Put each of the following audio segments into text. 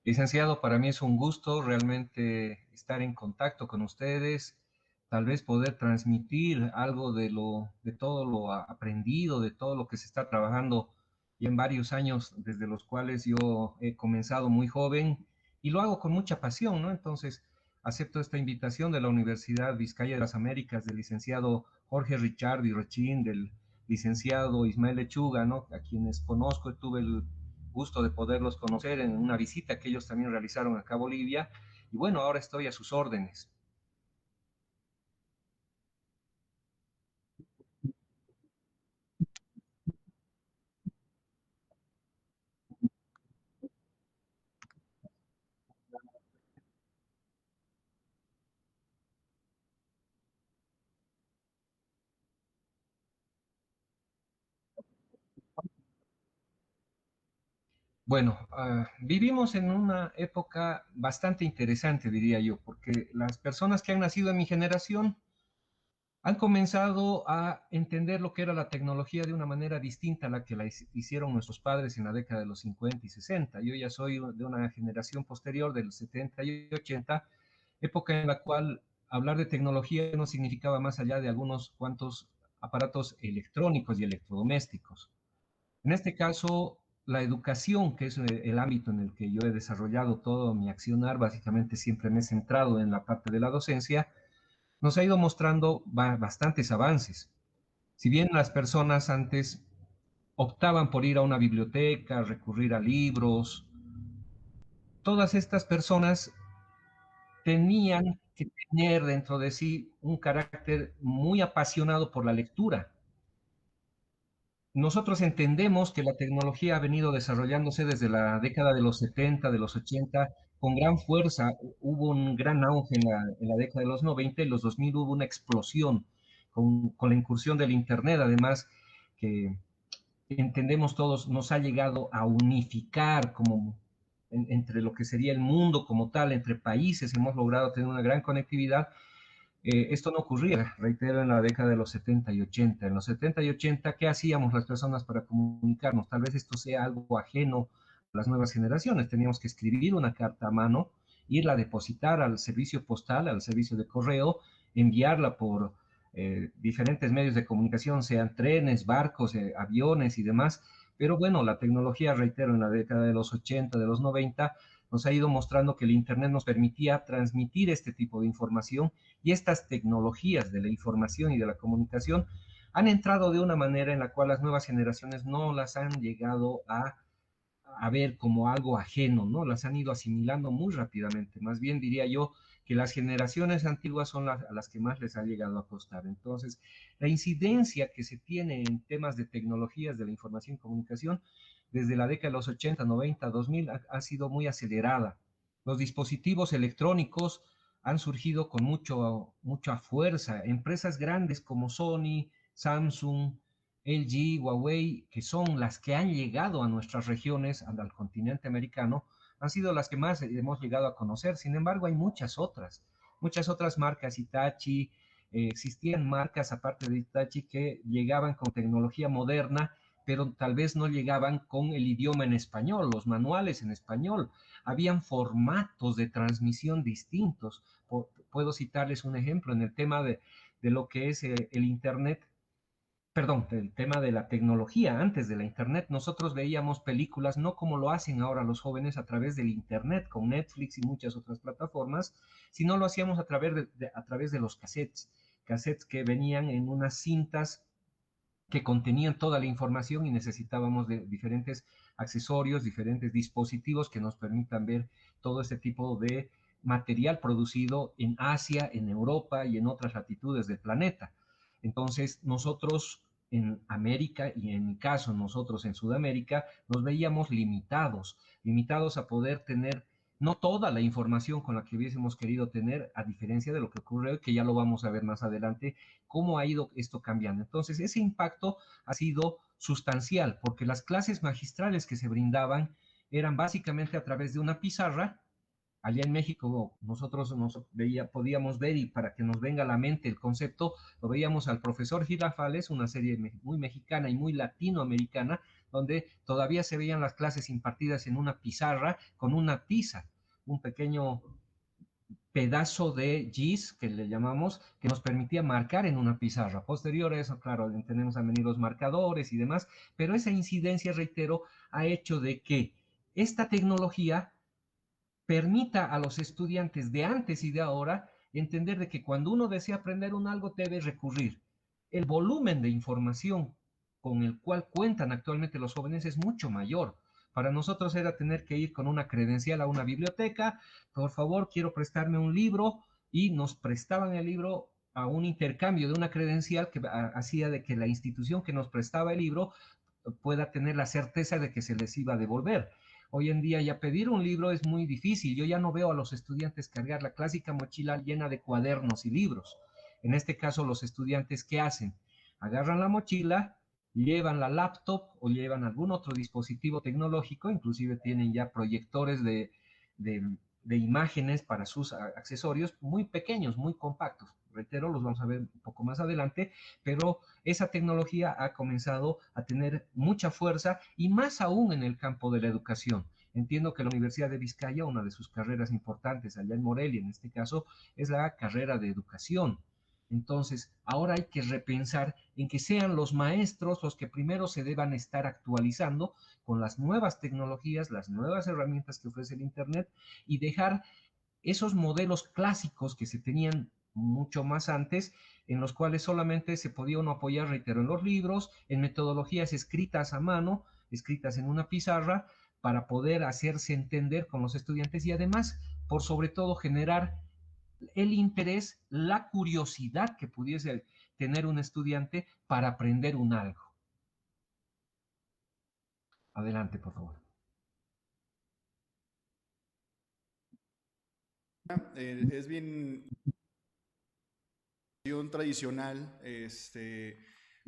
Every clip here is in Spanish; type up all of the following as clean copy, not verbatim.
Licenciado, para mí es un gusto realmente estar en contacto con ustedes, tal vez poder transmitir algo de todo lo aprendido, de todo lo que se está trabajando y en varios años desde los cuales yo he comenzado muy joven y lo hago con mucha pasión, ¿no? Entonces, acepto esta invitación de la Universidad Vizcaya de las Américas, del licenciado Jorge Richard Rechín, del licenciado Ismael Lechuga, ¿no? A quienes conozco, tuve el gusto de poderlos conocer en una visita que ellos también realizaron acá a Bolivia. Y bueno, ahora estoy a sus órdenes. Bueno, vivimos en una época bastante interesante, diría yo, porque las personas que han nacido en mi generación han comenzado a entender lo que era la tecnología de una manera distinta a la que la hicieron nuestros padres en la década de los 50 y 60. Yo ya soy de una generación posterior de los 70 y 80, época en la cual hablar de tecnología no significaba más allá de algunos cuantos aparatos electrónicos y electrodomésticos. En este caso, la educación, que es el ámbito en el que yo he desarrollado todo mi accionar, básicamente siempre me he centrado en la parte de la docencia, nos ha ido mostrando bastantes avances. Si bien las personas antes optaban por ir a una biblioteca, recurrir a libros, todas estas personas tenían que tener dentro de sí un carácter muy apasionado por la lectura. Nosotros entendemos que la tecnología ha venido desarrollándose desde la década de los 70, de los 80, con gran fuerza. Hubo un gran auge en la década de los 90 y los 2000 hubo una explosión con la incursión del Internet, además que entendemos todos, nos ha llegado a unificar como entre lo que sería el mundo como tal, entre países, hemos logrado tener una gran conectividad. Esto no ocurría, reitero, en la década de los 70 y 80. En los 70 y 80, ¿qué hacíamos las personas para comunicarnos? Tal vez esto sea algo ajeno a las nuevas generaciones. Teníamos que escribir una carta a mano, irla a depositar al servicio postal, al servicio de correo, enviarla por diferentes medios de comunicación, sean trenes, barcos, aviones y demás. Pero bueno, la tecnología, reitero, en la década de los 80, de los 90, nos ha ido mostrando que el Internet nos permitía transmitir este tipo de información y estas tecnologías de la información y de la comunicación han entrado de una manera en la cual las nuevas generaciones no las han llegado a ver como algo ajeno, ¿no? Las han ido asimilando muy rápidamente. Más bien diría yo que las generaciones antiguas son a las que más les ha llegado a costar. Entonces, la incidencia que se tiene en temas de tecnologías de la información y comunicación desde la década de los 80, 90, 2000 ha sido muy acelerada. Los dispositivos electrónicos han surgido con mucha fuerza. Empresas grandes como Sony, Samsung, LG, Huawei, que son las que han llegado a nuestras regiones, al continente americano, han sido las que más hemos llegado a conocer. Sin embargo, hay muchas otras marcas, Hitachi, existían marcas aparte de Hitachi que llegaban con tecnología moderna, pero tal vez no llegaban con el idioma en español, los manuales en español. Habían formatos de transmisión distintos. Puedo citarles un ejemplo en el tema de lo que es el Internet, perdón, el tema de la tecnología antes de la Internet. Nosotros veíamos películas no como lo hacen ahora los jóvenes a través del Internet, con Netflix y muchas otras plataformas, sino lo hacíamos a través de los cassettes que venían en unas cintas que contenían toda la información y necesitábamos de diferentes accesorios, diferentes dispositivos que nos permitan ver todo este tipo de material producido en Asia, en Europa y en otras latitudes del planeta. Entonces, nosotros en América y en mi caso nosotros en Sudamérica nos veíamos limitados a poder tener no toda la información con la que hubiésemos querido tener, a diferencia de lo que ocurre hoy, que ya lo vamos a ver más adelante, cómo ha ido esto cambiando. Entonces, ese impacto ha sido sustancial, porque las clases magistrales que se brindaban eran básicamente a través de una pizarra. Allá en México nosotros podíamos ver, y para que nos venga a la mente el concepto, lo veíamos al profesor Girafales, una serie muy mexicana y muy latinoamericana, donde todavía se veían las clases impartidas en una pizarra con una tiza, un pequeño pedazo de GIS, que le llamamos, que nos permitía marcar en una pizarra. Posterior a eso, claro, tenemos a venir los marcadores y demás, pero esa incidencia, reitero, ha hecho de que esta tecnología permita a los estudiantes de antes y de ahora entender de que cuando uno desea aprender un algo debe recurrir. El volumen de información con el cual cuentan actualmente los jóvenes es mucho mayor. Para nosotros era tener que ir con una credencial a una biblioteca, por favor, quiero prestarme un libro, y nos prestaban el libro a un intercambio de una credencial que hacía de que la institución que nos prestaba el libro pueda tener la certeza de que se les iba a devolver. Hoy en día ya pedir un libro es muy difícil. Yo ya no veo a los estudiantes cargar la clásica mochila llena de cuadernos y libros. En este caso, los estudiantes, ¿qué hacen? Agarran la mochila, llevan la laptop o llevan algún otro dispositivo tecnológico, inclusive tienen ya proyectores de, de imágenes para sus accesorios muy pequeños, muy compactos. Reitero, los vamos a ver un poco más adelante, pero esa tecnología ha comenzado a tener mucha fuerza, y más aún en el campo de la educación. Entiendo que la Universidad de Vizcaya, una de sus carreras importantes allá en Morelia, en este caso, es la carrera de educación. Entonces, ahora hay que repensar en que sean los maestros los que primero se deban estar actualizando con las nuevas tecnologías, las nuevas herramientas que ofrece el Internet, y dejar esos modelos clásicos que se tenían mucho más antes, en los cuales solamente se podía uno apoyar, reitero, en los libros, en metodologías escritas a mano, escritas en una pizarra, para poder hacerse entender con los estudiantes, y además, por sobre todo, generar el interés, la curiosidad que pudiese tener un estudiante para aprender un algo. Adelante, por favor. Es bien tradicional,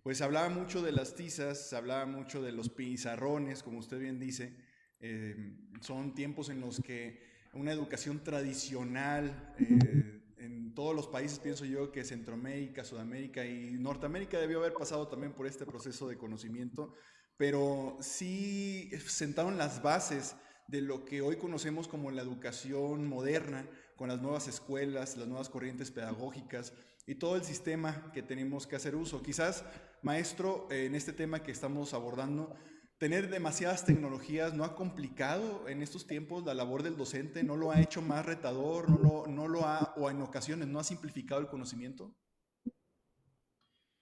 pues se hablaba mucho de las tizas, se hablaba mucho de los pizarrones, como usted bien dice. Son tiempos en los que una educación tradicional en todos los países, pienso yo que Centroamérica, Sudamérica y Norteamérica debió haber pasado también por este proceso de conocimiento, pero sí sentaron las bases de lo que hoy conocemos como la educación moderna, con las nuevas escuelas, las nuevas corrientes pedagógicas y todo el sistema que tenemos que hacer uso. Quizás, maestro, en este tema que estamos abordando, tener demasiadas tecnologías no ha complicado en estos tiempos la labor del docente, no lo ha hecho más retador, no lo ha, o en ocasiones no ha simplificado el conocimiento.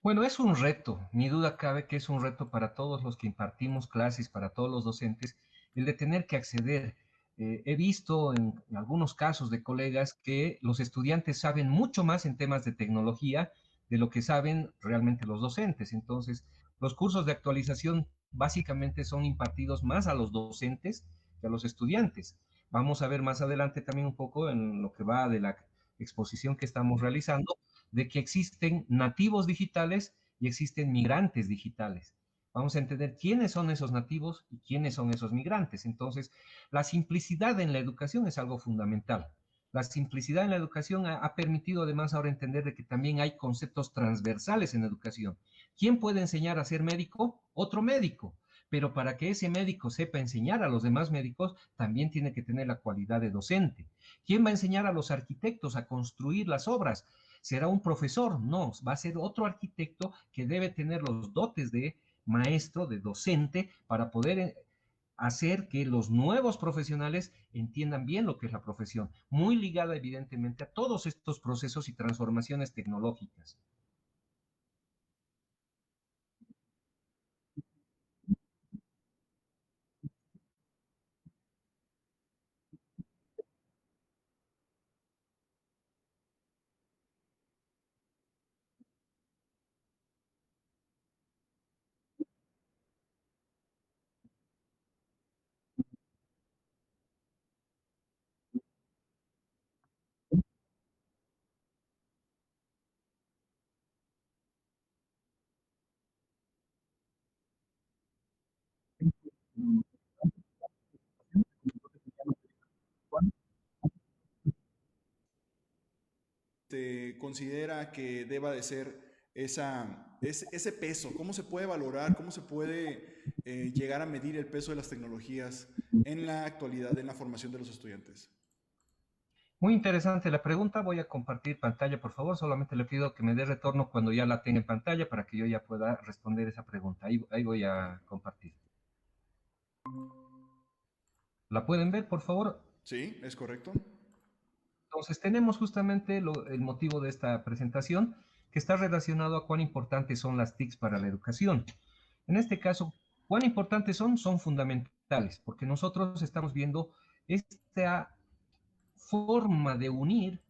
Bueno, es un reto, ni duda cabe que es un reto para todos los que impartimos clases, para todos los docentes, el de tener que acceder. He visto en algunos casos de colegas que los estudiantes saben mucho más en temas de tecnología de lo que saben realmente los docentes. Entonces, los cursos de actualización básicamente son impartidos más a los docentes que a los estudiantes. Vamos a ver más adelante también un poco en lo que va de la exposición que estamos realizando, de que existen nativos digitales y existen migrantes digitales. Vamos a entender quiénes son esos nativos y quiénes son esos migrantes. Entonces, la simplicidad en la educación es algo fundamental. La simplicidad en la educación ha permitido además ahora entender de que también hay conceptos transversales en educación. ¿Quién puede enseñar a ser médico? Otro médico. Pero para que ese médico sepa enseñar a los demás médicos, también tiene que tener la cualidad de docente. ¿Quién va a enseñar a los arquitectos a construir las obras? ¿Será un profesor? No, va a ser otro arquitecto que debe tener los dotes de maestro, de docente, para poder hacer que los nuevos profesionales entiendan bien lo que es la profesión, muy ligada evidentemente a todos estos procesos y transformaciones tecnológicas. ¿Te considera que deba de ser ese peso? ¿Cómo se puede valorar? ¿Cómo se puede llegar a medir el peso de las tecnologías en la actualidad en la formación de los estudiantes? Muy interesante la pregunta. Voy a compartir pantalla, por favor. Solamente le pido que me dé retorno cuando ya la tenga en pantalla para que yo ya pueda responder esa pregunta. Ahí voy a compartir. ¿La pueden ver, por favor? Sí, es correcto. Entonces, tenemos justamente el motivo de esta presentación, que está relacionado a cuán importantes son las TICs para la educación. En este caso, cuán importantes son, son fundamentales, porque nosotros estamos viendo esta forma de unir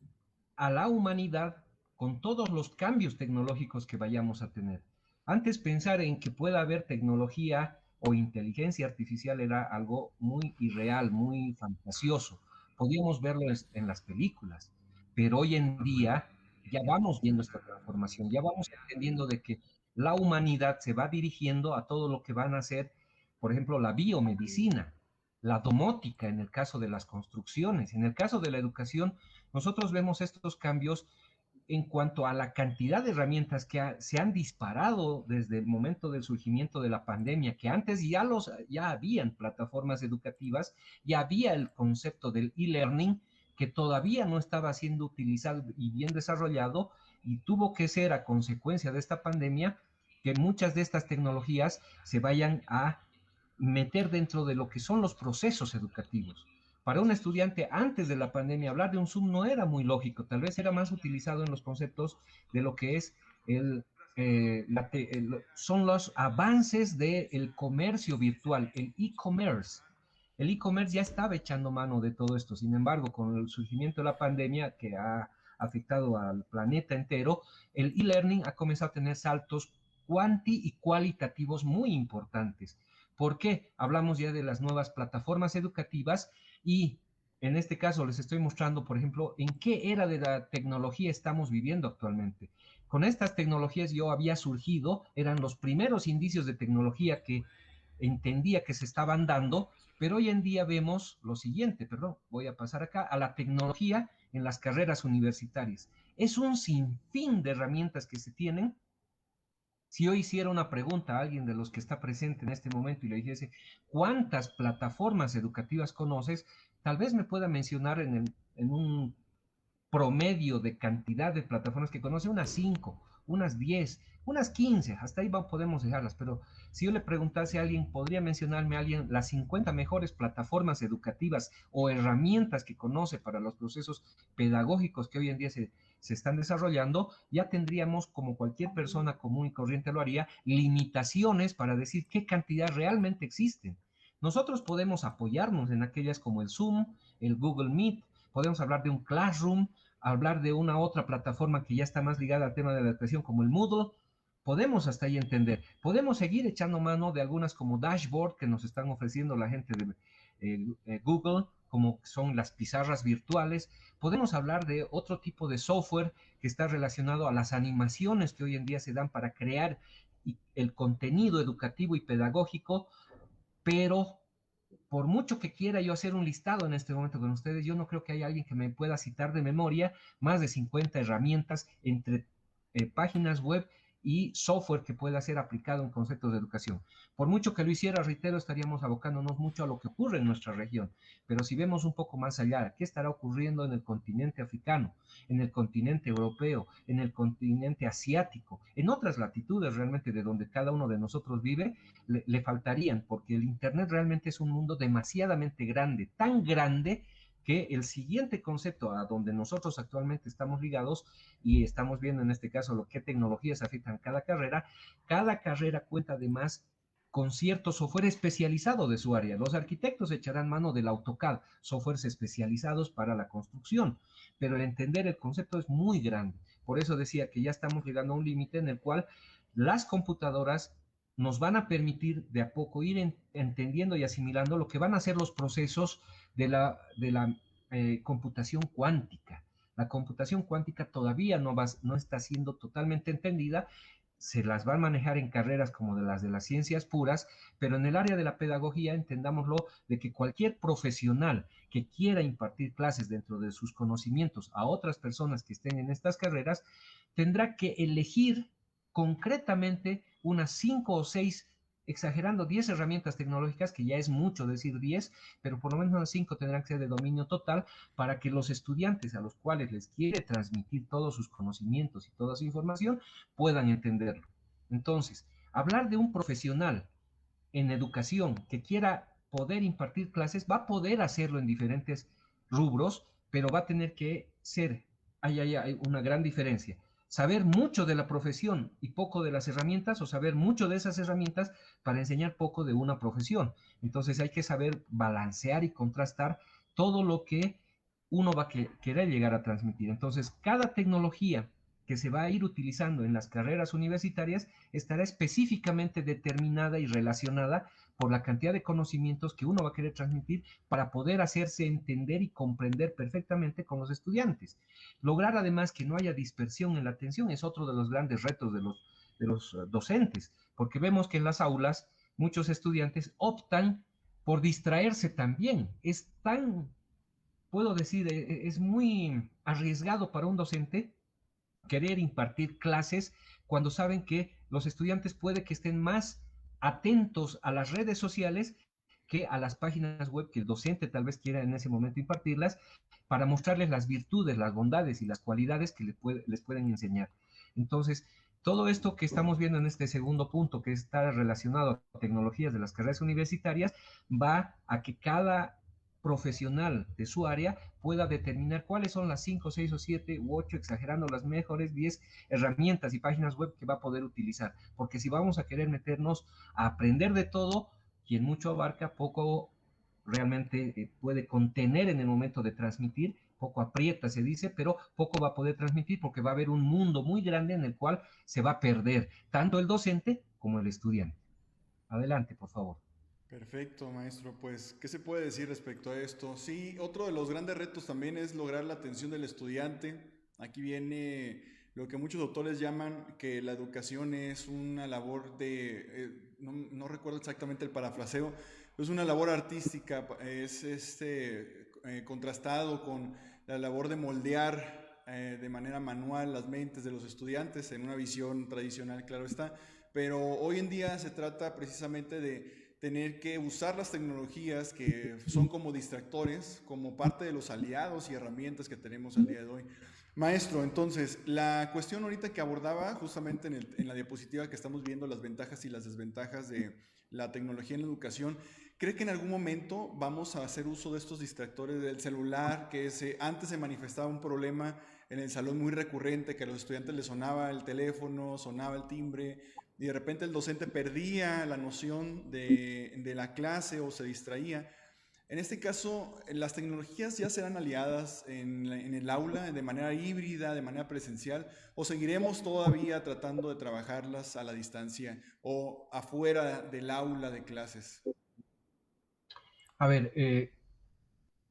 a la humanidad con todos los cambios tecnológicos que vayamos a tener. Antes pensar en que pueda haber tecnología o inteligencia artificial era algo muy irreal, muy fantasioso. Podíamos verlo en las películas, pero hoy en día ya vamos viendo esta transformación, ya vamos entendiendo de que la humanidad se va dirigiendo a todo lo que van a ser, por ejemplo, la biomedicina, la domótica en el caso de las construcciones, en el caso de la educación, nosotros vemos estos cambios en cuanto a la cantidad de herramientas que se han disparado desde el momento del surgimiento de la pandemia, que antes ya habían plataformas educativas, ya había el concepto del e-learning que todavía no estaba siendo utilizado y bien desarrollado y tuvo que ser a consecuencia de esta pandemia que muchas de estas tecnologías se vayan a meter dentro de lo que son los procesos educativos. Para un estudiante antes de la pandemia hablar de un Zoom no era muy lógico, tal vez era más utilizado en los conceptos de lo que es son los avances del comercio virtual, el e-commerce. El e-commerce ya estaba echando mano de todo esto, sin embargo, con el surgimiento de la pandemia que ha afectado al planeta entero, el e-learning ha comenzado a tener saltos cuanti y cualitativos muy importantes. ¿Por qué? Hablamos ya de las nuevas plataformas educativas y en este caso les estoy mostrando, por ejemplo, en qué era de la tecnología estamos viviendo actualmente. Con estas tecnologías yo había surgido, eran los primeros indicios de tecnología que entendía que se estaban dando, pero hoy en día vemos lo siguiente, perdón, voy a pasar acá, a la tecnología en las carreras universitarias. Es un sinfín de herramientas que se tienen. Si yo hiciera una pregunta a alguien de los que está presente en este momento y le dijese, ¿cuántas plataformas educativas conoces? Tal vez me pueda mencionar en un promedio de cantidad de plataformas que conoce, unas 5, unas 10, unas 15, hasta ahí podemos dejarlas, pero si yo le preguntase a alguien, ¿podría mencionarme a alguien las 50 mejores plataformas educativas o herramientas que conoce para los procesos pedagógicos que hoy en día se están desarrollando? Ya tendríamos, como cualquier persona común y corriente lo haría, limitaciones para decir qué cantidad realmente existen. Nosotros podemos apoyarnos en aquellas como el Zoom, el Google Meet, podemos hablar de un Classroom, hablar de una otra plataforma que ya está más ligada al tema de la educación como el Moodle. Podemos hasta ahí entender. Podemos seguir echando mano de algunas como Dashboard que nos están ofreciendo la gente de Google, como son las pizarras virtuales. Podemos hablar de otro tipo de software que está relacionado a las animaciones que hoy en día se dan para crear y el contenido educativo y pedagógico, pero por mucho que quiera yo hacer un listado en este momento con ustedes, yo no creo que haya alguien que me pueda citar de memoria más de 50 herramientas entre páginas web y software que pueda ser aplicado en conceptos de educación. Por mucho que lo hiciera, reitero, estaríamos abocándonos mucho a lo que ocurre en nuestra región. Pero si vemos un poco más allá, ¿qué estará ocurriendo en el continente africano, en el continente europeo, en el continente asiático, en otras latitudes realmente de donde cada uno de nosotros vive? Le faltarían, porque el Internet realmente es un mundo demasiadamente grande, tan grande que el siguiente concepto a donde nosotros actualmente estamos ligados y estamos viendo en este caso lo que tecnologías afectan cada carrera cuenta además con cierto software especializado de su área. Los arquitectos echarán mano del AutoCAD, softwares especializados para la construcción, pero el entender el concepto es muy grande. Por eso decía que ya estamos llegando a un límite en el cual las computadoras nos van a permitir de a poco ir entendiendo y asimilando lo que van a ser los procesos de la computación cuántica. La computación cuántica todavía no está siendo totalmente entendida, se las va a manejar en carreras como de las ciencias puras, pero en el área de la pedagogía entendámoslo de que cualquier profesional que quiera impartir clases dentro de sus conocimientos a otras personas que estén en estas carreras, tendrá que elegir concretamente unas 5 o 6, exagerando 10 herramientas tecnológicas, que ya es mucho decir 10, pero por lo menos unas 5 tendrán que ser de dominio total para que los estudiantes a los cuales les quiere transmitir todos sus conocimientos y toda su información puedan entenderlo. Entonces, hablar de un profesional en educación que quiera poder impartir clases, va a poder hacerlo en diferentes rubros, pero va a tener que ser, hay una gran diferencia. Saber mucho de la profesión y poco de las herramientas, o saber mucho de esas herramientas para enseñar poco de una profesión. Entonces hay que saber balancear y contrastar todo lo que uno va a querer llegar a transmitir. Entonces, cada tecnología que se va a ir utilizando en las carreras universitarias estará específicamente determinada y relacionada por la cantidad de conocimientos que uno va a querer transmitir para poder hacerse entender y comprender perfectamente con los estudiantes. Lograr además que no haya dispersión en la atención es otro de los grandes retos de los docentes, porque vemos que en las aulas muchos estudiantes optan por distraerse también. Es tan, puedo decir, es muy arriesgado para un docente querer impartir clases cuando saben que los estudiantes puede que estén más atentos a las redes sociales que a las páginas web que el docente tal vez quiera en ese momento impartirlas para mostrarles las virtudes, las bondades y las cualidades que les pueden enseñar. Entonces, todo esto que estamos viendo en este segundo punto, que está relacionado a tecnologías de las carreras universitarias, va a que cada profesional de su área pueda determinar cuáles son las 5, 6 o 7 u 8, exagerando las mejores 10 herramientas y páginas web que va a poder utilizar. Porque si vamos a querer meternos a aprender de todo, quien mucho abarca, poco realmente puede contener en el momento de transmitir, poco aprieta, se dice, pero poco va a poder transmitir porque va a haber un mundo muy grande en el cual se va a perder tanto el docente como el estudiante. Adelante, por favor. Perfecto, maestro. Pues, ¿qué se puede decir respecto a esto? Sí, otro de los grandes retos también es lograr la atención del estudiante. Aquí viene lo que muchos autores llaman que la educación es una labor no recuerdo exactamente el parafraseo, pero es una labor artística, es contrastado con la labor de moldear de manera manual las mentes de los estudiantes en una visión tradicional, claro está. Pero hoy en día se trata precisamente de tener que usar las tecnologías que son como distractores, como parte de los aliados y herramientas que tenemos al día de hoy. Maestro, entonces, la cuestión ahorita que abordaba justamente en la diapositiva que estamos viendo, las ventajas y las desventajas de la tecnología en la educación, ¿cree que en algún momento vamos a hacer uso de estos distractores del celular, que antes se manifestaba un problema en el salón muy recurrente, que a los estudiantes les sonaba el teléfono, sonaba el timbre, y de repente el docente perdía la noción de la clase o se distraía? En este caso, las tecnologías ya serán aliadas en el aula de manera híbrida, de manera presencial, o seguiremos todavía tratando de trabajarlas a la distancia o afuera del aula de clases. A ver,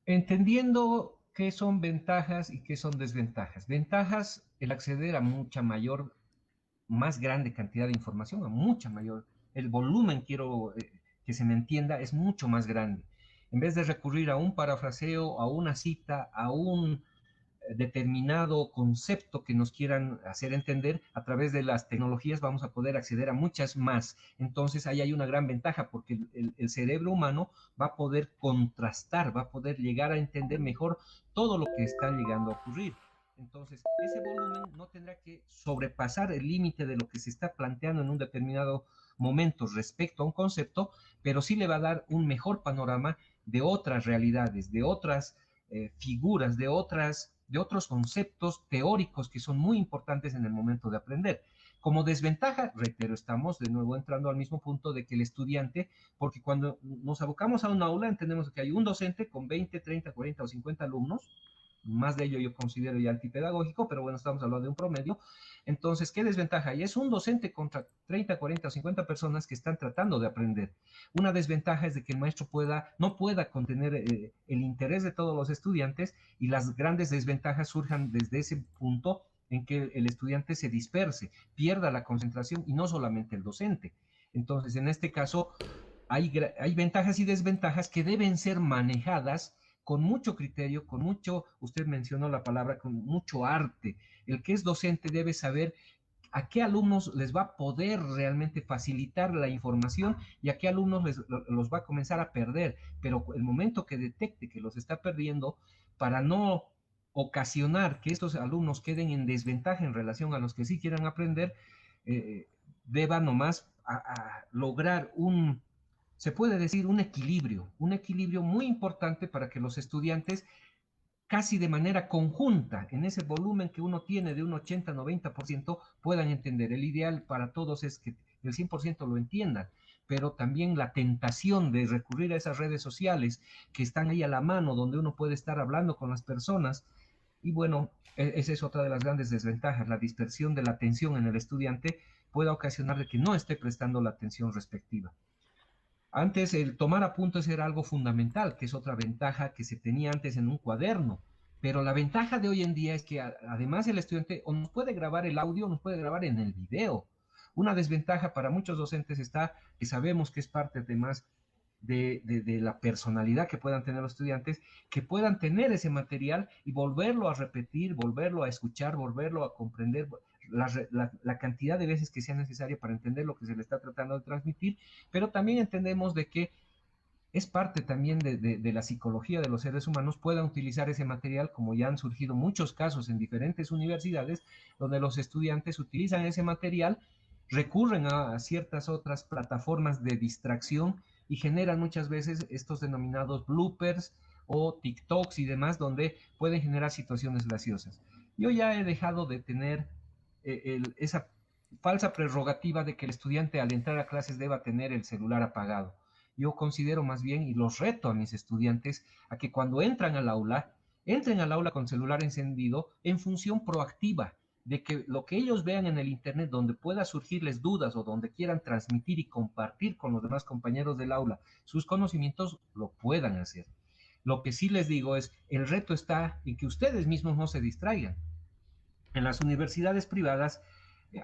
entendiendo qué son ventajas y qué son desventajas. Ventajas, el acceder a mucha mayor más grande cantidad de información, a mucha mayor. El volumen, quiero que se me entienda, es mucho más grande. En vez de recurrir a un parafraseo, a una cita, a un determinado concepto que nos quieran hacer entender, a través de las tecnologías vamos a poder acceder a muchas más. Entonces ahí hay una gran ventaja porque el cerebro humano va a poder contrastar, va a poder llegar a entender mejor todo lo que está llegando a ocurrir. Entonces, ese volumen no tendrá que sobrepasar el límite de lo que se está planteando en un determinado momento respecto a un concepto, pero sí le va a dar un mejor panorama de otras realidades, de otras figuras, de otros conceptos teóricos que son muy importantes en el momento de aprender. Como desventaja, reitero, estamos de nuevo entrando al mismo punto de que el estudiante, porque cuando nos abocamos a un aula entendemos que hay un docente con 20, 30, 40 o 50 alumnos, más de ello yo considero ya antipedagógico, pero bueno, estamos hablando de un promedio. Entonces, ¿qué desventaja? Y es un docente contra 30, 40 o 50 personas que están tratando de aprender. Una desventaja es de que el maestro no pueda contener el interés de todos los estudiantes, y las grandes desventajas surjan desde ese punto en que el estudiante se disperse, pierda la concentración, y no solamente el docente. Entonces, en este caso, hay ventajas y desventajas que deben ser manejadas con mucho criterio, con mucho, usted mencionó la palabra, con mucho arte. El que es docente debe saber a qué alumnos les va a poder realmente facilitar la información y a qué alumnos los va a comenzar a perder. Pero el momento que detecte que los está perdiendo, para no ocasionar que estos alumnos queden en desventaja en relación a los que sí quieran aprender, deba nomás lograr se puede decir, un equilibrio muy importante para que los estudiantes casi de manera conjunta, en ese volumen que uno tiene de un 80-90%, puedan entender. El ideal para todos es que el 100% lo entiendan, pero también la tentación de recurrir a esas redes sociales que están ahí a la mano, donde uno puede estar hablando con las personas. Y bueno, esa es otra de las grandes desventajas, la dispersión de la atención en el estudiante puede ocasionar de que no esté prestando la atención respectiva. Antes el tomar apuntes era algo fundamental, que es otra ventaja que se tenía antes en un cuaderno. Pero la ventaja de hoy en día es que además el estudiante o nos puede grabar el audio o nos puede grabar en el video. Una desventaja para muchos docentes está que sabemos que es parte además de la personalidad que puedan tener los estudiantes, que puedan tener ese material y volverlo a repetir, volverlo a escuchar, volverlo a comprender la cantidad de veces que sea necesaria para entender lo que se le está tratando de transmitir, pero también entendemos de que es parte también de la psicología de los seres humanos, puedan utilizar ese material, como ya han surgido muchos casos en diferentes universidades, donde los estudiantes utilizan ese material, recurren a ciertas otras plataformas de distracción y generan muchas veces estos denominados bloopers o TikToks y demás, donde pueden generar situaciones graciosas. Yo ya he dejado de tener esa falsa prerrogativa de que el estudiante al entrar a clases deba tener el celular apagado. Yo considero más bien, y los reto a mis estudiantes, a que cuando entren al aula con celular encendido en función proactiva, de que lo que ellos vean en el Internet, donde pueda surgirles dudas o donde quieran transmitir y compartir con los demás compañeros del aula sus conocimientos, lo puedan hacer. Lo que sí les digo es, el reto está en que ustedes mismos no se distraigan. En las universidades privadas,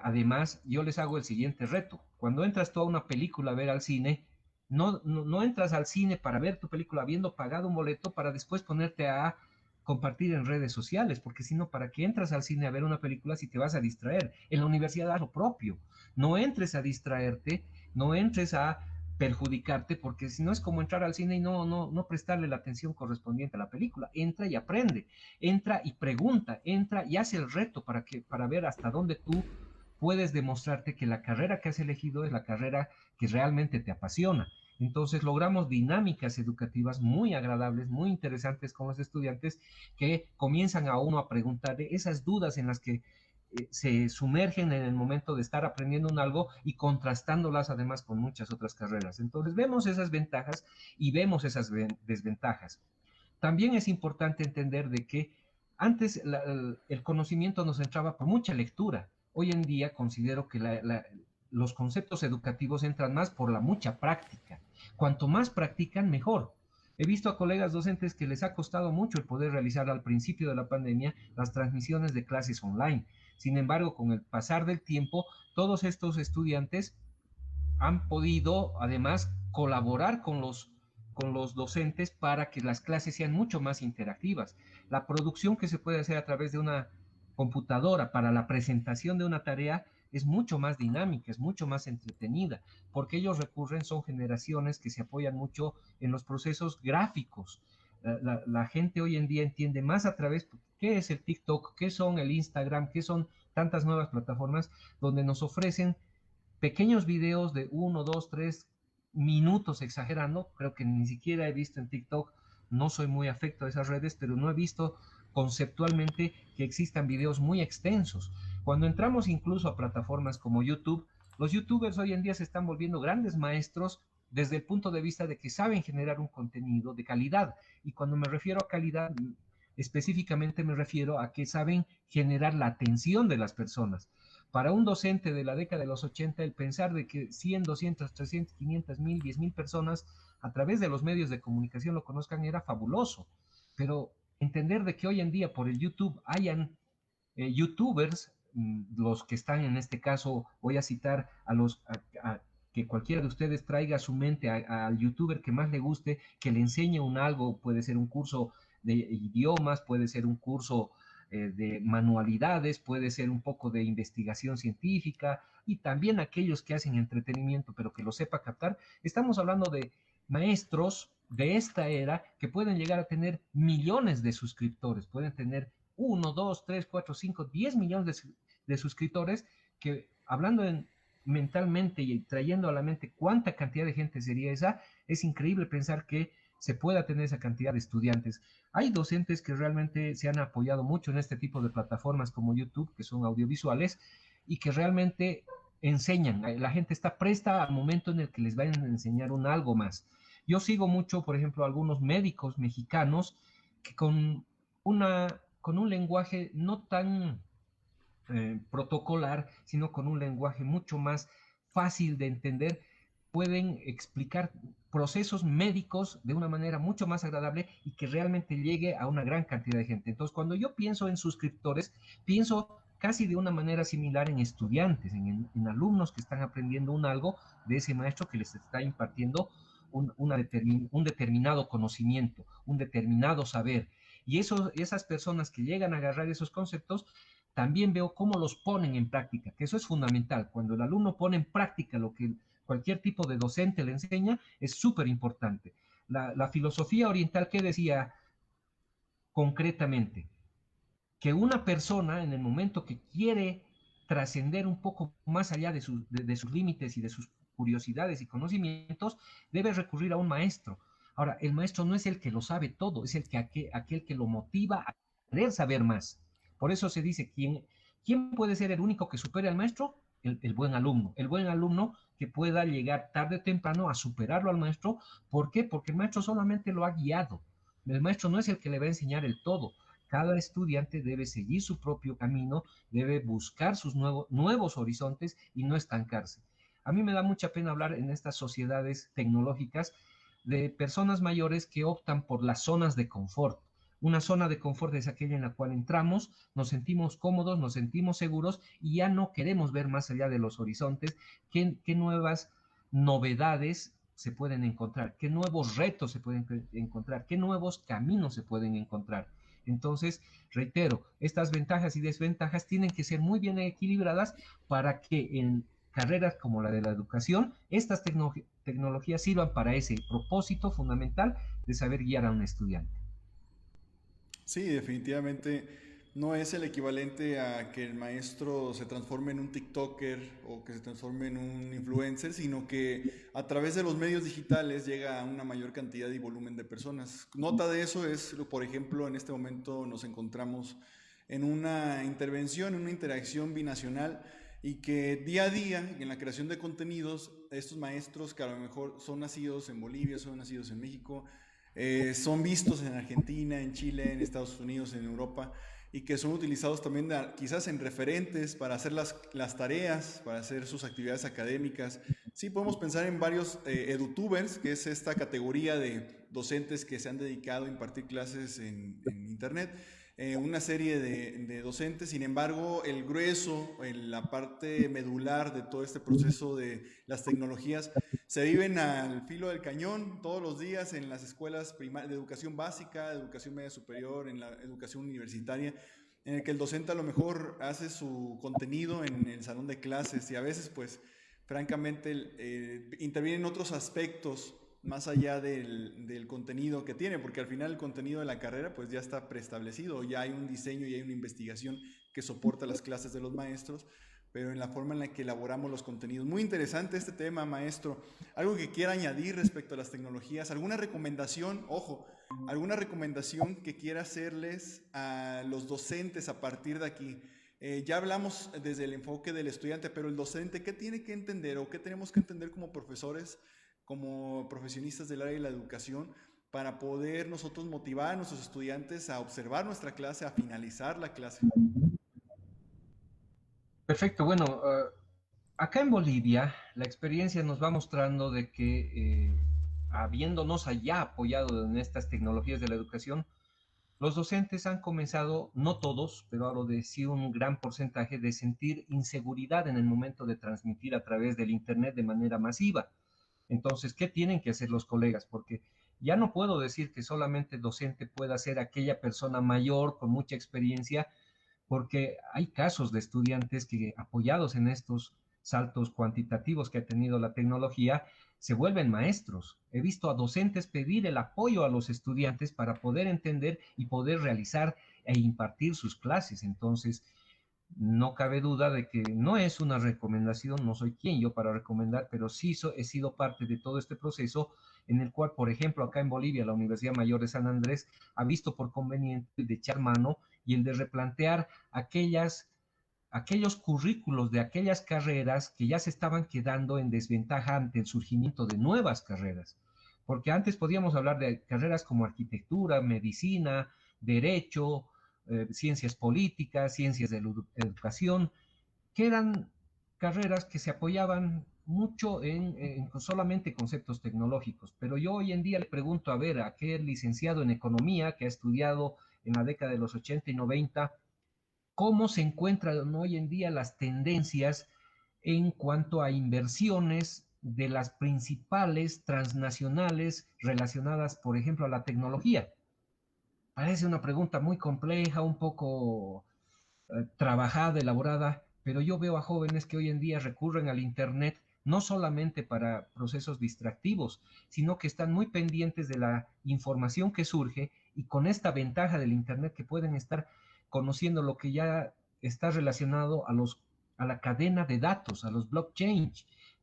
además, yo les hago el siguiente reto. Cuando entras tú a una película a ver al cine, no entras al cine para ver tu película habiendo pagado un boleto para después ponerte a compartir en redes sociales, porque si no, ¿para qué entras al cine a ver una película si te vas a distraer? En la universidad haz lo propio. No entres a distraerte, no entres a perjudicarte, porque si no es como entrar al cine y no prestarle la atención correspondiente a la película. Entra y aprende, entra y pregunta, entra y hace el reto para ver hasta dónde tú puedes demostrarte que la carrera que has elegido es la carrera que realmente te apasiona. Entonces logramos dinámicas educativas muy agradables, muy interesantes con los estudiantes, que comienzan a uno a preguntar esas dudas en las que se sumergen en el momento de estar aprendiendo un algo y contrastándolas además con muchas otras carreras. Entonces vemos esas ventajas y vemos esas desventajas. También es importante entender de que antes el conocimiento nos entraba por mucha lectura. Hoy en día considero que los conceptos educativos entran más por la mucha práctica. Cuanto más practican, mejor. He visto a colegas docentes que les ha costado mucho el poder realizar al principio de la pandemia las transmisiones de clases online. Sin embargo, con el pasar del tiempo, todos estos estudiantes han podido además colaborar con los docentes para que las clases sean mucho más interactivas. La producción que se puede hacer a través de una computadora para la presentación de una tarea es mucho más dinámica, es mucho más entretenida, porque ellos recurren, son generaciones que se apoyan mucho en los procesos gráficos. La gente hoy en día entiende más a través, ¿qué es el TikTok? ¿Qué son el Instagram? ¿Qué son tantas nuevas plataformas donde nos ofrecen pequeños videos de 1, 2, 3 minutos, exagerando? Creo que ni siquiera he visto en TikTok, no soy muy afecto a esas redes, pero no he visto conceptualmente que existan videos muy extensos. Cuando entramos incluso a plataformas como YouTube, los youtubers hoy en día se están volviendo grandes maestros desde el punto de vista de que saben generar un contenido de calidad. Y cuando me refiero a calidad, específicamente me refiero a que saben generar la atención de las personas. Para un docente de la década de los 80, el pensar de que 100, 200, 300, 500, 1000, 10,000 personas a través de los medios de comunicación lo conozcan era fabuloso. Pero entender de que hoy en día por el YouTube hayan youtubers, los que están en este caso, voy a citar que cualquiera de ustedes traiga a su mente al youtuber que más le guste, que le enseñe un algo, puede ser un curso de idiomas, puede ser un curso de manualidades, puede ser un poco de investigación científica y también aquellos que hacen entretenimiento, pero que lo sepa captar. Estamos hablando de maestros de esta era que pueden llegar a tener millones de suscriptores, pueden tener 1, 2, 3, 4, 5, 10 millones de suscriptores, que hablando mentalmente y trayendo a la mente cuánta cantidad de gente sería esa, es increíble pensar que se pueda tener esa cantidad de estudiantes. Hay docentes que realmente se han apoyado mucho en este tipo de plataformas como YouTube, que son audiovisuales, y que realmente enseñan. La gente está presta al momento en el que les vayan a enseñar un algo más. Yo sigo mucho, por ejemplo, algunos médicos mexicanos que con un lenguaje no tan protocolar, sino con un lenguaje mucho más fácil de entender, pueden explicar procesos médicos de una manera mucho más agradable y que realmente llegue a una gran cantidad de gente. Entonces, cuando yo pienso en suscriptores, pienso casi de una manera similar en estudiantes, en alumnos que están aprendiendo un algo de ese maestro que les está impartiendo un determinado conocimiento, un determinado saber. Y esas personas que llegan a agarrar esos conceptos, también veo cómo los ponen en práctica, que eso es fundamental. Cuando el alumno pone en práctica lo que cualquier tipo de docente le enseña, es súper importante. La filosofía oriental, ¿qué decía concretamente? Que una persona en el momento que quiere trascender un poco más allá de sus límites y de sus curiosidades y conocimientos, debe recurrir a un maestro. Ahora, el maestro no es el que lo sabe todo, es aquel que lo motiva a querer saber más. Por eso se dice, ¿quién puede ser el único que supere al maestro? El buen alumno. El buen alumno que pueda llegar tarde o temprano a superarlo al maestro. ¿Por qué? Porque el maestro solamente lo ha guiado. El maestro no es el que le va a enseñar el todo. Cada estudiante debe seguir su propio camino, debe buscar sus nuevos horizontes y no estancarse. A mí me da mucha pena hablar en estas sociedades tecnológicas de personas mayores que optan por las zonas de confort. Una zona de confort es aquella en la cual entramos, nos sentimos cómodos, nos sentimos seguros y ya no queremos ver más allá de los horizontes qué nuevas novedades se pueden encontrar, qué nuevos retos se pueden encontrar, qué nuevos caminos se pueden encontrar. Entonces, reitero, estas ventajas y desventajas tienen que ser muy bien equilibradas para que en carreras como la de la educación, estas tecnologías sirvan para ese propósito fundamental de saber guiar a un estudiante. Sí, definitivamente no es el equivalente a que el maestro se transforme en un TikToker o que se transforme en un influencer, sino que a través de los medios digitales llega a una mayor cantidad y volumen de personas. Nota de eso es, por ejemplo, en este momento nos encontramos en una intervención, en una interacción binacional y que día a día en la creación de contenidos, estos maestros que a lo mejor son nacidos en Bolivia, son nacidos en México, son vistos en Argentina, en Chile, en Estados Unidos, en Europa, y que son utilizados también quizás en referentes para hacer las tareas, para hacer sus actividades académicas. Sí, podemos pensar en varios edutubers, que es esta categoría de docentes que se han dedicado a impartir clases en Internet, una serie de docentes. Sin embargo, el grueso, la parte medular de todo este proceso de las tecnologías se viven al filo del cañón todos los días en las escuelas de educación básica, de educación media superior, en la educación universitaria, en el que el docente a lo mejor hace su contenido en el salón de clases y a veces, pues, francamente, intervienen otros aspectos más allá del contenido que tiene, porque al final el contenido de la carrera pues ya está preestablecido, ya hay un diseño y hay una investigación que soporta las clases de los maestros, pero en la forma en la que elaboramos los contenidos. Muy interesante este tema, maestro. ¿Algo que quiera añadir respecto a las tecnologías? ¿Alguna recomendación? Ojo, ¿alguna recomendación que quiera hacerles a los docentes a partir de aquí? Ya hablamos desde el enfoque del estudiante, pero el docente, ¿qué tiene que entender o qué tenemos que entender como profesores, como profesionistas del área de la educación, para poder nosotros motivar a nuestros estudiantes a observar nuestra clase, a finalizar la clase? Perfecto, bueno, acá en Bolivia la experiencia nos va mostrando de que habiéndonos allá apoyado en estas tecnologías de la educación, los docentes han comenzado, no todos, pero hablo de sí un gran porcentaje, de sentir inseguridad en el momento de transmitir a través del Internet de manera masiva. Entonces, ¿qué tienen que hacer los colegas? Porque ya no puedo decir que solamente el docente pueda ser aquella persona mayor con mucha experiencia, porque hay casos de estudiantes que apoyados en estos saltos cuantitativos que ha tenido la tecnología, se vuelven maestros. He visto a docentes pedir el apoyo a los estudiantes para poder entender y poder realizar e impartir sus clases. Entonces, no cabe duda de que no es una recomendación, no soy quien yo para recomendar, pero sí he sido parte de todo este proceso en el cual, por ejemplo, acá en Bolivia, la Universidad Mayor de San Andrés ha visto por conveniente de echar mano y el de replantear aquellos currículos de aquellas carreras que ya se estaban quedando en desventaja ante el surgimiento de nuevas carreras. Porque antes podíamos hablar de carreras como arquitectura, medicina, derecho, ciencias políticas, ciencias de la educación, que eran carreras que se apoyaban mucho en solamente conceptos tecnológicos. Pero yo hoy en día le pregunto a ver a aquel licenciado en economía que ha estudiado en la década de los 80 y 90, cómo se encuentran hoy en día las tendencias en cuanto a inversiones de las principales transnacionales relacionadas, por ejemplo, a la tecnología. Parece una pregunta muy compleja, un poco trabajada, elaborada, pero yo veo a jóvenes que hoy en día recurren al Internet no solamente para procesos distractivos, sino que están muy pendientes de la información que surge y con esta ventaja del Internet que pueden estar conociendo lo que ya está relacionado a la cadena de datos, a los blockchain,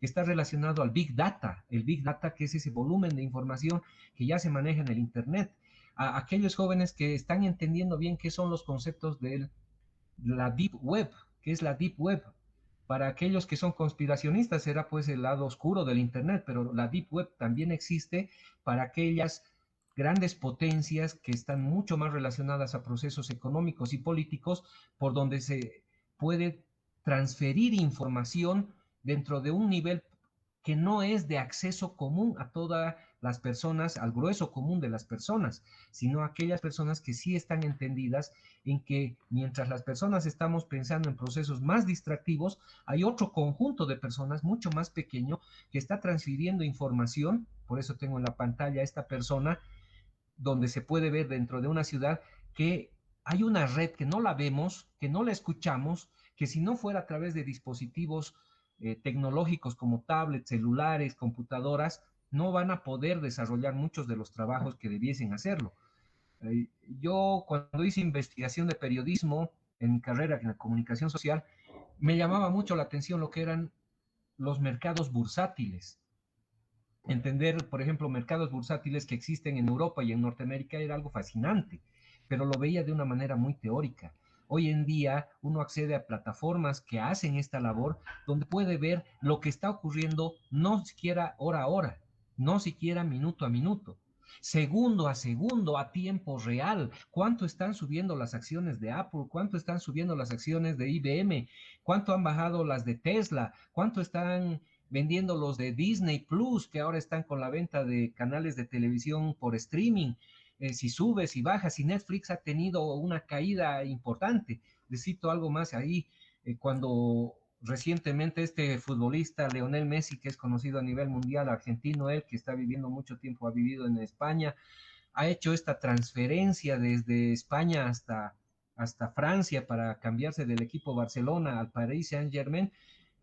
que está relacionado al Big Data, el Big Data que es ese volumen de información que ya se maneja en el Internet. A aquellos jóvenes que están entendiendo bien qué son los conceptos de la Deep Web, que es la Deep Web. Para aquellos que son conspiracionistas será pues el lado oscuro del Internet, pero la Deep Web también existe para aquellas grandes potencias que están mucho más relacionadas a procesos económicos y políticos, por donde se puede transferir información dentro de un nivel que no es de acceso común a todas las personas, al grueso común de las personas, sino a aquellas personas que sí están entendidas en que mientras las personas estamos pensando en procesos más distractivos, hay otro conjunto de personas mucho más pequeño que está transfiriendo información. Por eso tengo en la pantalla a esta persona donde se puede ver dentro de una ciudad que hay una red que no la vemos, que no la escuchamos, que si no fuera a través de dispositivos tecnológicos como tablets, celulares, computadoras, no van a poder desarrollar muchos de los trabajos que debiesen hacerlo. Eh, yo cuando hice investigación de periodismo en mi carrera en la comunicación social, me llamaba mucho la atención lo que eran los mercados bursátiles. Entender, por ejemplo, mercados bursátiles que existen en Europa y en Norteamérica era algo fascinante, pero lo veía de una manera muy teórica. Hoy en día uno accede a plataformas que hacen esta labor donde puede ver lo que está ocurriendo no siquiera hora a hora, no siquiera minuto a minuto, segundo a segundo, a tiempo real. ¿Cuánto están subiendo las acciones de Apple? ¿Cuánto están subiendo las acciones de IBM? ¿Cuánto han bajado las de Tesla? ¿Cuánto están vendiendo los de Disney Plus, que ahora están con la venta de canales de televisión por streaming? si sube, si baja, si Netflix ha tenido una caída importante. Necesito algo más ahí, cuando recientemente este futbolista Lionel Messi, que es conocido a nivel mundial, argentino, él que está viviendo mucho tiempo, ha vivido en España, ha hecho esta transferencia desde España hasta Francia para cambiarse del equipo Barcelona al Paris Saint-Germain.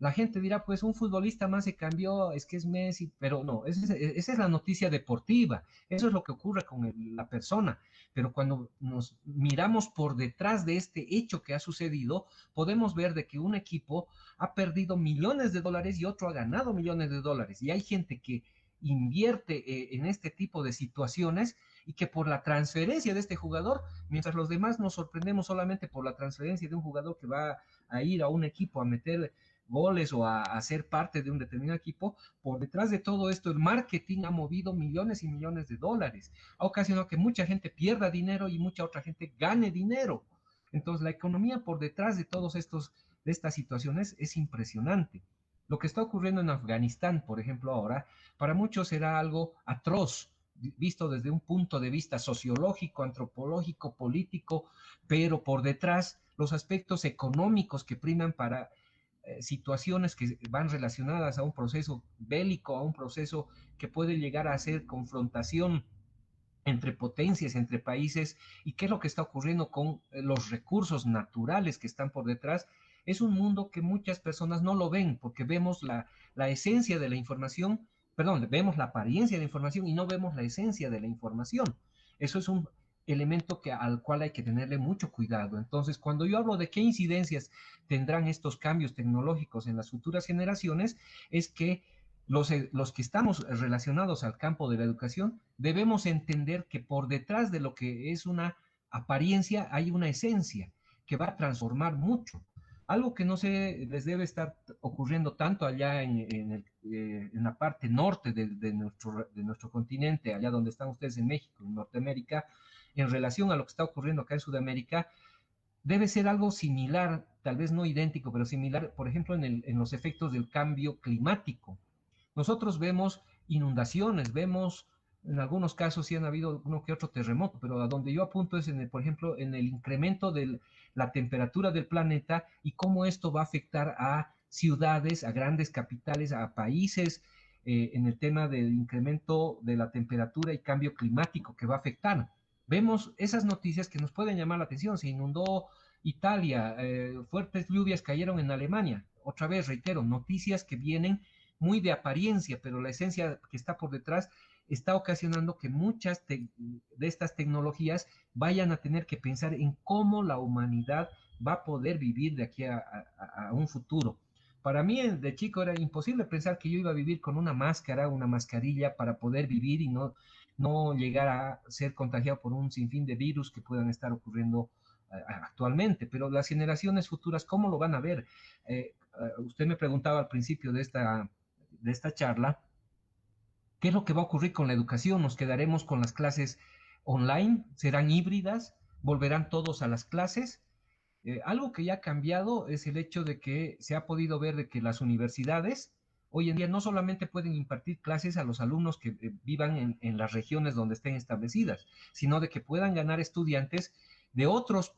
La gente dirá, pues un futbolista más se cambió, es que es Messi, pero no, esa es la noticia deportiva, eso es lo que ocurre con la persona, pero cuando nos miramos por detrás de este hecho que ha sucedido, podemos ver de que un equipo ha perdido millones de dólares y otro ha ganado millones de dólares, y hay gente que invierte en este tipo de situaciones y que por la transferencia de este jugador, mientras los demás nos sorprendemos solamente por la transferencia de un jugador que va a ir a un equipo a meter goles o a ser parte de un determinado equipo, por detrás de todo esto el marketing ha movido millones y millones de dólares, ha ocasionado que mucha gente pierda dinero y mucha otra gente gane dinero. Entonces la economía por detrás de todos estos, de estas situaciones es impresionante. Lo que está ocurriendo en Afganistán, por ejemplo, ahora, para muchos será algo atroz, visto desde un punto de vista sociológico, antropológico, político, pero por detrás los aspectos económicos que priman para situaciones que van relacionadas a un proceso bélico, a un proceso que puede llegar a ser confrontación entre potencias, entre países, y qué es lo que está ocurriendo con los recursos naturales que están por detrás. Es un mundo que muchas personas no lo ven porque vemos la esencia de la información, perdón, vemos la apariencia de la información y no vemos la esencia de la información. Eso es un elemento al cual hay que tenerle mucho cuidado. Entonces, cuando yo hablo de qué incidencias tendrán estos cambios tecnológicos en las futuras generaciones, es que los que estamos relacionados al campo de la educación debemos entender que por detrás de lo que es una apariencia hay una esencia que va a transformar mucho. Algo que no se les debe estar ocurriendo tanto allá en la parte norte de nuestro continente, allá donde están ustedes en México, en Norteamérica, en relación a lo que está ocurriendo acá en Sudamérica, debe ser algo similar, tal vez no idéntico, pero similar, por ejemplo, en los efectos del cambio climático. Nosotros vemos inundaciones, vemos, en algunos casos sí han habido uno que otro terremoto, pero a donde yo apunto es, por ejemplo, en el incremento de la temperatura del planeta y cómo esto va a afectar a ciudades, a grandes capitales, a países, en el tema del incremento de la temperatura y cambio climático que va a afectar. Vemos esas noticias que nos pueden llamar la atención. Se inundó Italia, fuertes lluvias cayeron en Alemania. Otra vez, reitero, noticias que vienen muy de apariencia, pero la esencia que está por detrás está ocasionando que muchas de estas tecnologías vayan a tener que pensar en cómo la humanidad va a poder vivir de aquí a un futuro. Para mí de chico era imposible pensar que yo iba a vivir con una máscara, una mascarilla para poder vivir y no llegar a ser contagiado por un sinfín de virus que puedan estar ocurriendo actualmente. Pero las generaciones futuras, ¿cómo lo van a ver? Usted me preguntaba al principio de esta charla, ¿qué es lo que va a ocurrir con la educación? ¿Nos quedaremos con las clases online? ¿Serán híbridas? ¿Volverán todos a las clases? Algo que ya ha cambiado es el hecho de que se ha podido ver de que las universidades hoy en día no solamente pueden impartir clases a los alumnos que vivan en las regiones donde estén establecidas, sino de que puedan ganar estudiantes de otras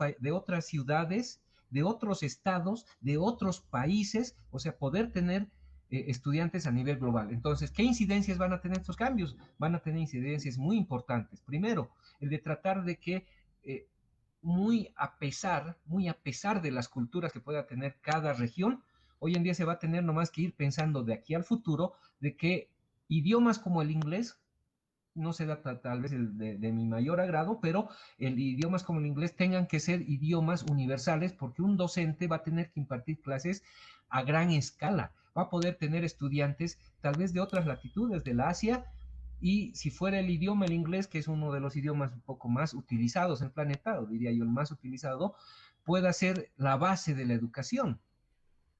ciudades, de otros estados, de otros países, o sea, poder tener estudiantes a nivel global. Entonces, ¿qué incidencias van a tener estos cambios? Van a tener incidencias muy importantes. Primero, el de tratar de que muy a pesar de las culturas que pueda tener cada región, hoy en día se va a tener nomás que ir pensando de aquí al futuro de que idiomas como el inglés, no será tal vez de mi mayor agrado, pero el idiomas como el inglés tengan que ser idiomas universales porque un docente va a tener que impartir clases a gran escala, va a poder tener estudiantes tal vez de otras latitudes del Asia, y si fuera el idioma, el inglés, que es uno de los idiomas un poco más utilizados en el planeta, o diría yo el más utilizado, pueda ser la base de la educación.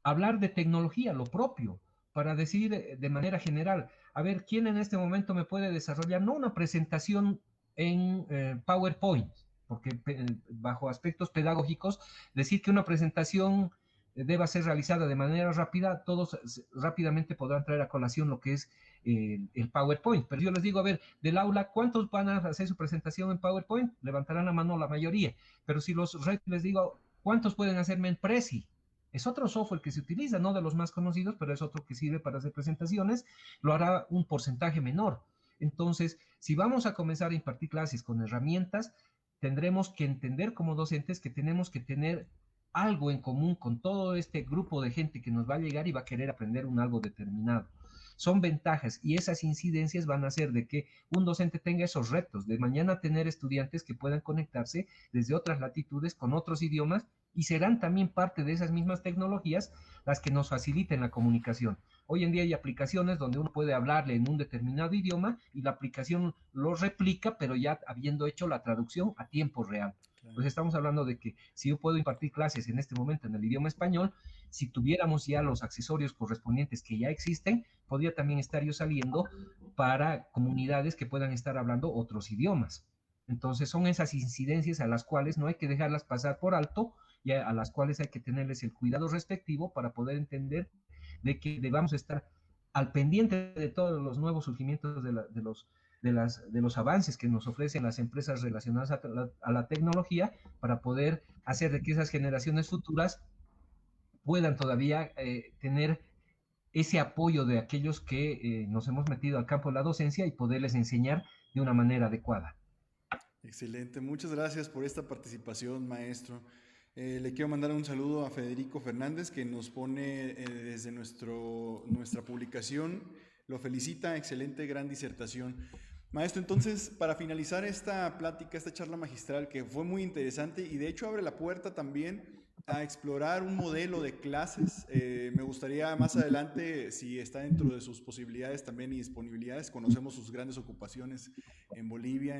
Hablar de tecnología, lo propio, para decir de manera general, a ver, ¿quién en este momento me puede desarrollar, no una presentación en PowerPoint, porque bajo aspectos pedagógicos, decir que una presentación deba ser realizada de manera rápida, todos rápidamente podrán traer a colación lo que es el PowerPoint. Pero yo les digo, a ver, del aula, ¿cuántos van a hacer su presentación en PowerPoint? Levantarán la mano la mayoría. Pero si los les digo, ¿cuántos pueden hacerme en Prezi? Es otro software que se utiliza, no de los más conocidos, pero es otro que sirve para hacer presentaciones, lo hará un porcentaje menor. Entonces, si vamos a comenzar a impartir clases con herramientas, tendremos que entender como docentes que tenemos que tener algo en común con todo este grupo de gente que nos va a llegar y va a querer aprender un algo determinado. Son ventajas y esas incidencias van a hacer de que un docente tenga esos retos, de mañana tener estudiantes que puedan conectarse desde otras latitudes con otros idiomas y serán también parte de esas mismas tecnologías las que nos faciliten la comunicación. Hoy en día hay aplicaciones donde uno puede hablarle en un determinado idioma y la aplicación lo replica, pero ya habiendo hecho la traducción a tiempo real. Claro. Pues estamos hablando de que si yo puedo impartir clases en este momento en el idioma español, si tuviéramos ya los accesorios correspondientes que ya existen, podría también estar yo saliendo para comunidades que puedan estar hablando otros idiomas. Entonces son esas incidencias a las cuales no hay que dejarlas pasar por alto y a las cuales hay que tenerles el cuidado respectivo para poder entender de que debamos estar al pendiente de todos los nuevos surgimientos de los avances que nos ofrecen las empresas relacionadas a la tecnología para poder hacer de que esas generaciones futuras puedan todavía tener ese apoyo de aquellos que nos hemos metido al campo de la docencia y poderles enseñar de una manera adecuada. Excelente, muchas gracias por esta participación, maestro. Le quiero mandar un saludo a Federico Fernández, que nos pone desde nuestra publicación. Lo felicita, excelente, gran disertación. Maestro, entonces, para finalizar esta plática, esta charla magistral, que fue muy interesante y de hecho abre la puerta también a explorar un modelo de clases. Me gustaría más adelante, si está dentro de sus posibilidades también y disponibilidades, conocemos sus grandes ocupaciones en Bolivia,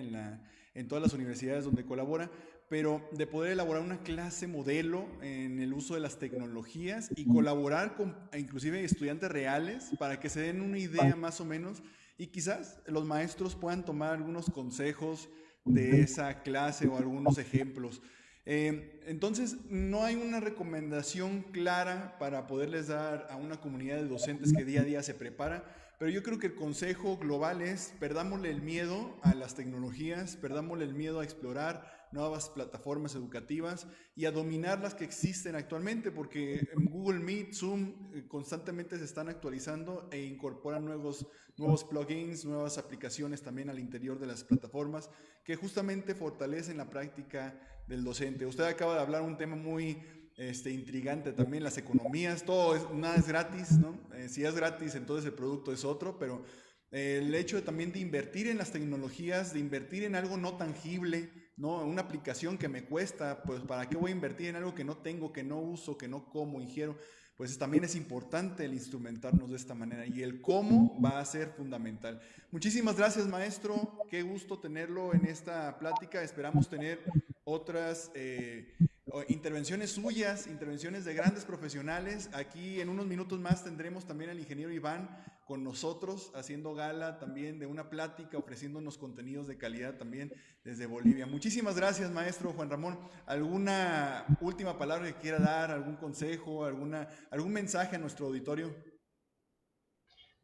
en todas las universidades donde colabora, pero de poder elaborar una clase modelo en el uso de las tecnologías y colaborar con inclusive estudiantes reales para que se den una idea más o menos y quizás los maestros puedan tomar algunos consejos de esa clase o algunos ejemplos. Entonces, no hay una recomendación clara para poderles dar a una comunidad de docentes que día a día se prepara, pero yo creo que el consejo global es: perdámosle el miedo a las tecnologías, perdámosle el miedo a explorar nuevas plataformas educativas y a dominar las que existen actualmente, porque en Google Meet, Zoom constantemente se están actualizando e incorporan nuevos plugins, nuevas aplicaciones también al interior de las plataformas que justamente fortalecen la práctica del docente. Usted acaba de hablar un tema muy intrigante también, las economías, nada es gratis, ¿no? Si es gratis, entonces el producto es otro, pero el hecho también de invertir en las tecnologías, de invertir en algo no tangible, ¿no? Una aplicación que me cuesta, pues ¿para qué voy a invertir en algo que no tengo, que no uso, que no como, ingiero? Pues también es importante el instrumentarnos de esta manera y el cómo va a ser fundamental. Muchísimas gracias, maestro. Qué gusto tenerlo en esta plática. Esperamos tener otras intervenciones suyas, intervenciones de grandes profesionales. Aquí en unos minutos más tendremos también al ingeniero Iván con nosotros, haciendo gala también de una plática, ofreciéndonos contenidos de calidad también desde Bolivia. Muchísimas gracias, maestro Juan Ramón. ¿Alguna última palabra que quiera dar, algún consejo, algún mensaje a nuestro auditorio?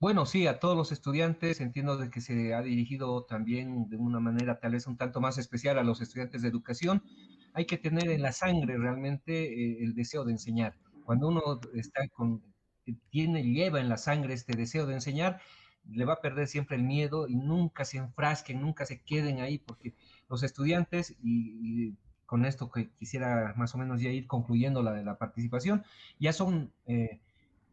Bueno, sí, a todos los estudiantes, entiendo de que se ha dirigido también de una manera tal vez un tanto más especial a los estudiantes de educación. Hay que tener en la sangre realmente el deseo de enseñar. Cuando uno lleva en la sangre este deseo de enseñar, le va a perder siempre el miedo y nunca se enfrasquen, nunca se queden ahí, porque los estudiantes, y con esto que quisiera más o menos ya ir concluyendo la de la participación, ya son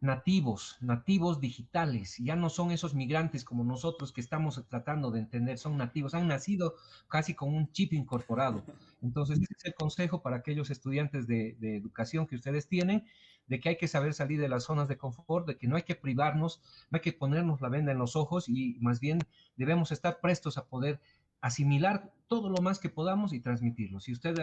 nativos digitales, ya no son esos migrantes como nosotros que estamos tratando de entender, son nativos, han nacido casi con un chip incorporado. Entonces, ese es el consejo para aquellos estudiantes de educación que ustedes tienen, de que hay que saber salir de las zonas de confort, de que no hay que privarnos, no hay que ponernos la venda en los ojos y más bien debemos estar prestos a poder asimilar todo lo más que podamos y transmitirlo. Si usted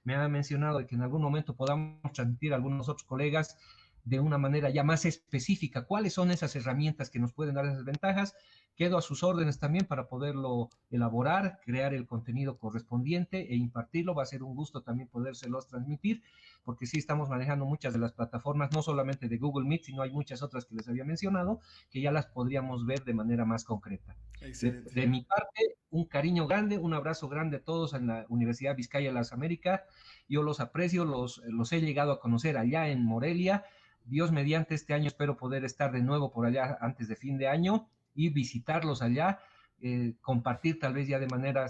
me ha mencionado de que en algún momento podamos transmitir a algunos otros colegas de una manera ya más específica cuáles son esas herramientas que nos pueden dar esas ventajas, Quedo a sus órdenes también para poderlo elaborar, crear el contenido correspondiente e impartirlo. Va a ser un gusto también podérselos transmitir, porque sí estamos manejando muchas de las plataformas, no solamente de Google Meet, sino hay muchas otras que les había mencionado, que ya las podríamos ver de manera más concreta. Excelente. De mi parte, un cariño grande, un abrazo grande a todos en la Universidad Vizcaya de las Américas. Yo los aprecio, los he llegado a conocer allá en Morelia. Dios mediante este año espero poder estar de nuevo por allá antes de fin de año y visitarlos allá, compartir tal vez ya de manera,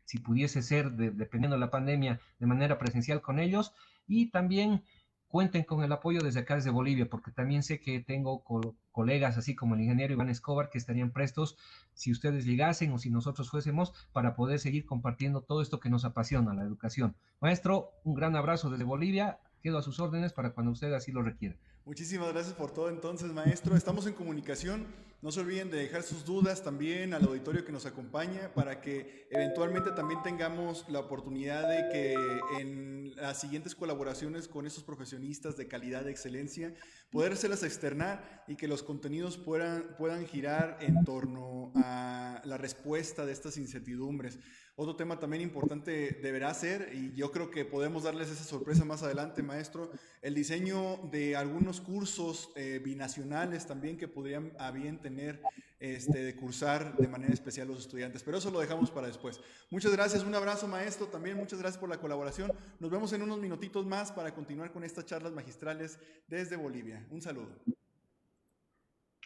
si pudiese ser, dependiendo de la pandemia, de manera presencial con ellos, y también cuenten con el apoyo desde acá, desde Bolivia, porque también sé que tengo colegas, así como el ingeniero Iván Escobar, que estarían prestos si ustedes llegasen o si nosotros fuésemos, para poder seguir compartiendo todo esto que nos apasiona, la educación. Maestro, un gran abrazo desde Bolivia, quedo a sus órdenes para cuando usted así lo requiera. Muchísimas gracias por todo entonces, maestro. Estamos en comunicación. No se olviden de dejar sus dudas también al auditorio que nos acompaña para que eventualmente también tengamos la oportunidad de que en las siguientes colaboraciones con estos profesionistas de calidad, de excelencia, podérselas externar y que los contenidos puedan girar en torno a la respuesta de estas incertidumbres. Otro tema también importante deberá ser, y yo creo que podemos darles esa sorpresa más adelante, maestro, el diseño de algunos cursos binacionales también que podrían a bien tener de cursar de manera especial los estudiantes. Pero eso lo dejamos para después. Muchas gracias, un abrazo, maestro, también muchas gracias por la colaboración. Nos vemos en unos minutitos más para continuar con estas charlas magistrales desde Bolivia. Un saludo.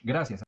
Gracias.